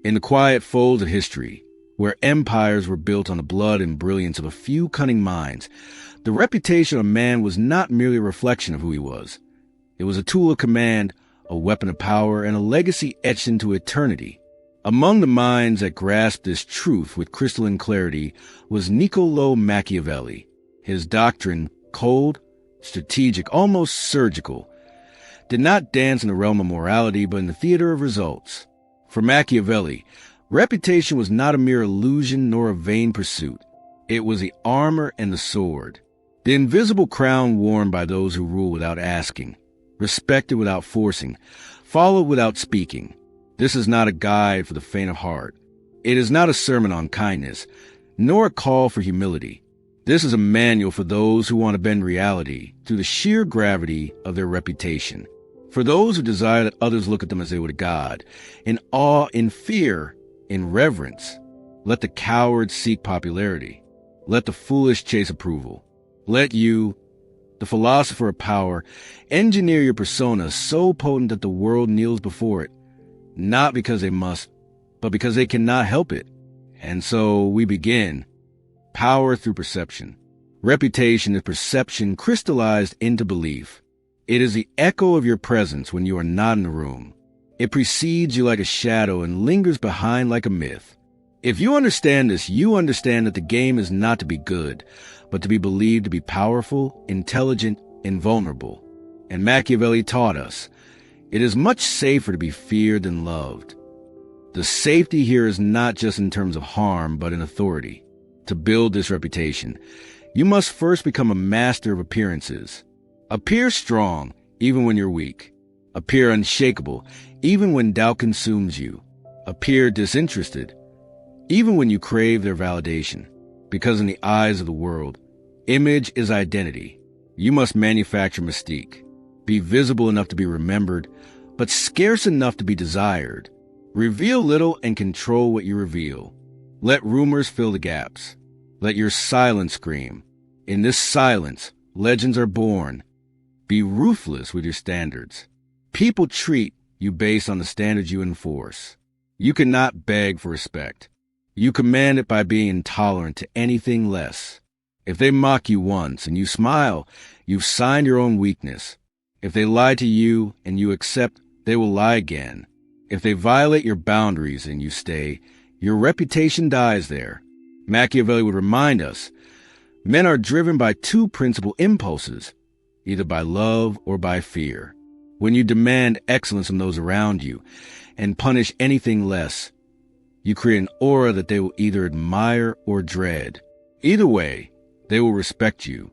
In the quiet folds of history, where empires were built on the blood and brilliance of a few cunning minds, the reputation of a man was not merely a reflection of who he was. It was a tool of command, a weapon of power, and a legacy etched into eternity. Among the minds that grasped this truth with crystalline clarity was Niccolò Machiavelli. His doctrine, cold, strategic, almost surgical, did not dance in the realm of morality, but in the theater of results. For Machiavelli, reputation was not a mere illusion nor a vain pursuit. It was the armor and the sword, the invisible crown worn by those who rule without asking, respected without forcing, followed without speaking. This is not a guide for the faint of heart. It is not a sermon on kindness, nor a call for humility. This is a manual for those who want to bend reality through the sheer gravity of their reputation. For those who desire that others look at them as they would a god, in awe, in fear, in reverence. Let the coward seek popularity. Let the foolish chase approval. Let you, the philosopher of power, engineer your persona so potent that the world kneels before it, not because they must, but because they cannot help it. And so we begin. Power through perception. Reputation is perception crystallized into belief. It is the echo of your presence when you are not in the room. It precedes you like a shadow and lingers behind like a myth. If you understand this, you understand that the game is not to be good, but to be believed to be powerful, intelligent, and vulnerable. And Machiavelli taught us, it is much safer to be feared than loved. The safety here is not just in terms of harm, but in authority. To build this reputation, you must first become a master of appearances. Appear strong, even when you're weak. Appear unshakable, even when doubt consumes you. Appear disinterested, even when you crave their validation. Because in the eyes of the world, image is identity. You must manufacture mystique. Be visible enough to be remembered, but scarce enough to be desired. Reveal little and control what you reveal. Let rumors fill the gaps. Let your silence scream. In this silence, legends are born. Be ruthless with your standards. People treat you based on the standards you enforce. You cannot beg for respect. You command it by being intolerant to anything less. If they mock you once and you smile, you've signed your own weakness. If they lie to you and you accept, they will lie again. If they violate your boundaries and you stay, your reputation dies there. Machiavelli would remind us, men are driven by two principal impulses, either by love or by fear. When you demand excellence from those around you and punish anything less, you create an aura that they will either admire or dread. Either way, they will respect you.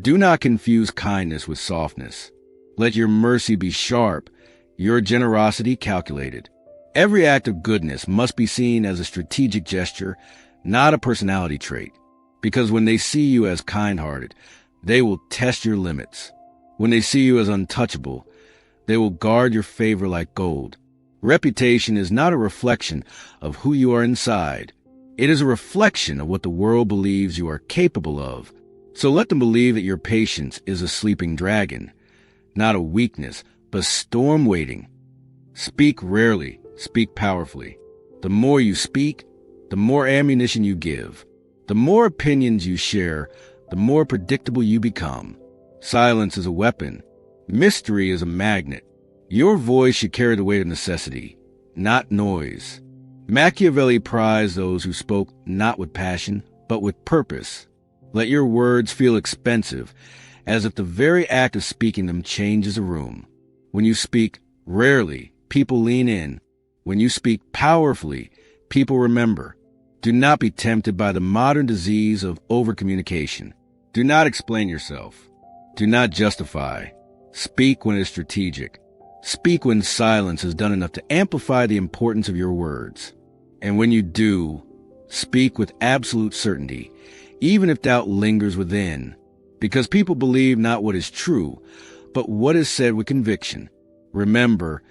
Do not confuse kindness with softness. Let your mercy be sharp, your generosity calculated. Every act of goodness must be seen as a strategic gesture, not a personality trait. Because when they see you as kind-hearted, they will test your limits. When they see you as untouchable, they will guard your favor like gold. Reputation is not a reflection of who you are inside. It is a reflection of what the world believes you are capable of. So let them believe that your patience is a sleeping dragon, not a weakness, but storm waiting. Speak rarely, speak powerfully. The more you speak, the more ammunition you give. The more opinions you share, the more predictable you become. Silence is a weapon. Mystery is a magnet. Your voice should carry the weight of necessity, not noise. Machiavelli prized those who spoke not with passion, but with purpose. Let your words feel expensive, as if the very act of speaking them changes a room. When you speak rarely, people lean in. When you speak powerfully, people remember. Do not be tempted by the modern disease of overcommunication. Do not explain yourself. Do not justify. Speak when it is strategic. Speak when silence is done enough to amplify the importance of your words. And when you do, speak with absolute certainty, even if doubt lingers within. Because people believe not what is true, but what is said with conviction. Remember,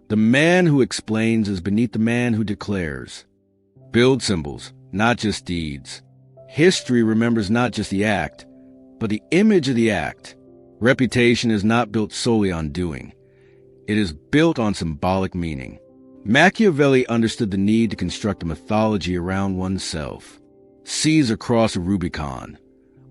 the man who explains is beneath the man who declares. Build symbols, not just deeds. History remembers not just the act, but the image of the act. Reputation is not built solely on doing. It is built on symbolic meaning. Machiavelli understood the need to construct a mythology around oneself. Caesar crossed a Rubicon.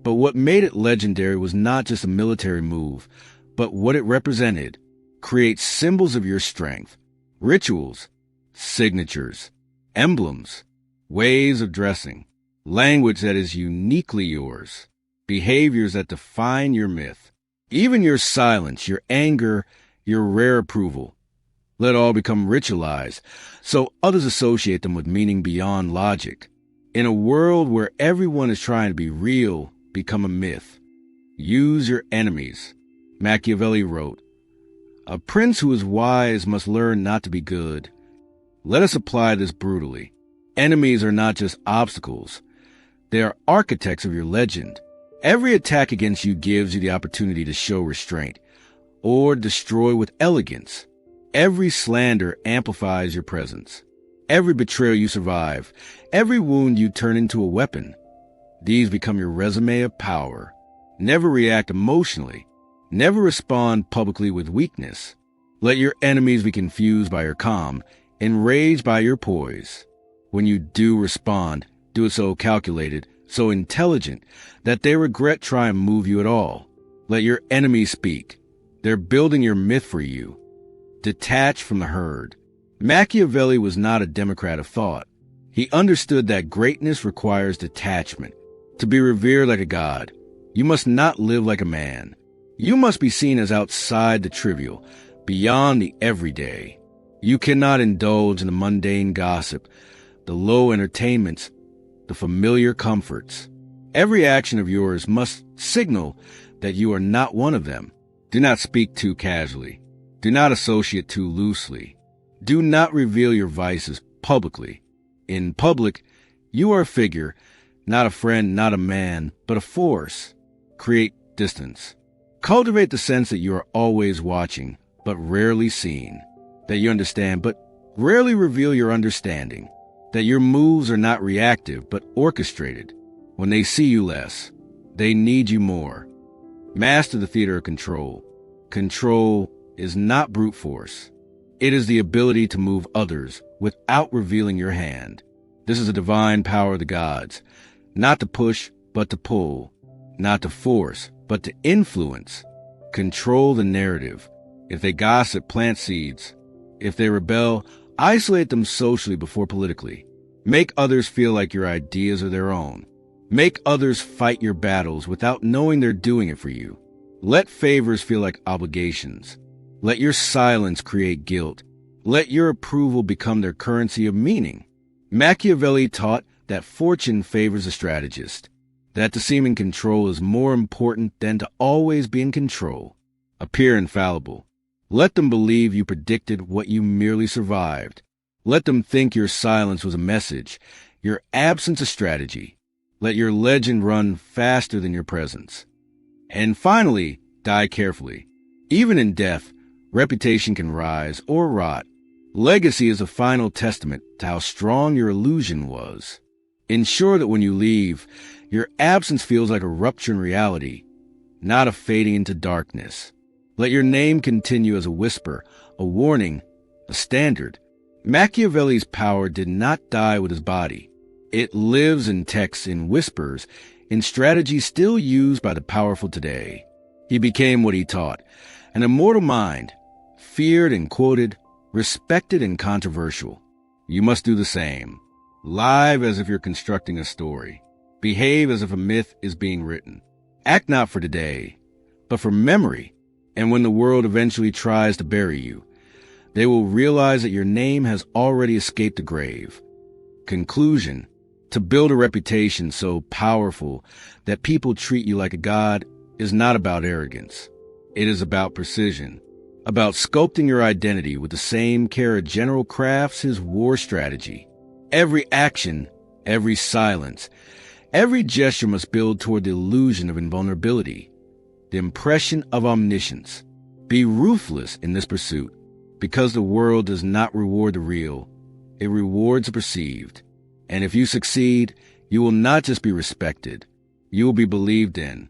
But what made it legendary was not just a military move, but what it represented. Create symbols of your strength, rituals, signatures, emblems, ways of dressing, language that is uniquely yours, behaviors that define your myth. Even your silence, your anger, your rare approval. Let all become ritualized, so others associate them with meaning beyond logic. In a world where everyone is trying to be real, become a myth. Use your enemies. Machiavelli wrote, "A prince who is wise must learn not to be good." Let us apply this brutally. Enemies are not just obstacles. They are architects of your legend. Every attack against you gives you the opportunity to show restraint or destroy with elegance. Every slander amplifies your presence. Every betrayal you survive, every wound you turn into a weapon. These become your resume of power. Never react emotionally. Never respond publicly with weakness. Let your enemies be confused by your calm, enraged by your poise. When you do respond, do it so calculated, so intelligent, that they regret trying to move you at all. Let your enemies speak. They're building your myth for you. Detach from the herd. Machiavelli was not a democrat of thought. He understood that greatness requires detachment. To be revered like a god, you must not live like a man. You must be seen as outside the trivial, beyond the everyday. You cannot indulge in the mundane gossip, the low entertainments, the familiar comforts. Every action of yours must signal that you are not one of them. Do not speak too casually. Do not associate too loosely. Do not reveal your vices publicly. In public, you are a figure, not a friend, not a man, but a force. Create distance. Cultivate the sense that you are always watching, but rarely seen. That you understand, but rarely reveal your understanding. That your moves are not reactive, but orchestrated. When they see you less, they need you more. Master the theater of control. Control is not brute force. It is the ability to move others without revealing your hand. This is a divine power of the gods. Not to push, but to pull. Not to force, but to influence. Control the narrative. If they gossip, plant seeds. If they rebel, isolate them socially before politically. Make others feel like your ideas are their own. Make others fight your battles without knowing they're doing it for you. Let favors feel like obligations. Let your silence create guilt. Let your approval become their currency of meaning. Machiavelli taught that fortune favors a strategist, that to seem in control is more important than to always be in control. Appear infallible. Let them believe you predicted what you merely survived. Let them think your silence was a message, your absence a strategy. Let your legend run faster than your presence. And finally, die carefully. Even in death, reputation can rise or rot. Legacy is a final testament to how strong your illusion was. Ensure that when you leave, your absence feels like a rupture in reality, not a fading into darkness. Let your name continue as a whisper, a warning, a standard. Machiavelli's power did not die with his body. It lives in texts, in whispers, in strategies still used by the powerful today. He became what he taught, an immortal mind, feared and quoted, respected and controversial. You must do the same. Live as if you're constructing a story. Behave as if a myth is being written. Act not for today, but for memory. And when the world eventually tries to bury you, they will realize that your name has already escaped the grave. Conclusion: to build a reputation so powerful that people treat you like a god is not about arrogance. It is about precision, about sculpting your identity with the same care a general crafts his war strategy. Every action, every silence, every gesture must build toward the illusion of invulnerability, the impression of omniscience. Be ruthless in this pursuit, because the world does not reward the real, it rewards the perceived. And if you succeed, you will not just be respected, you will be believed in.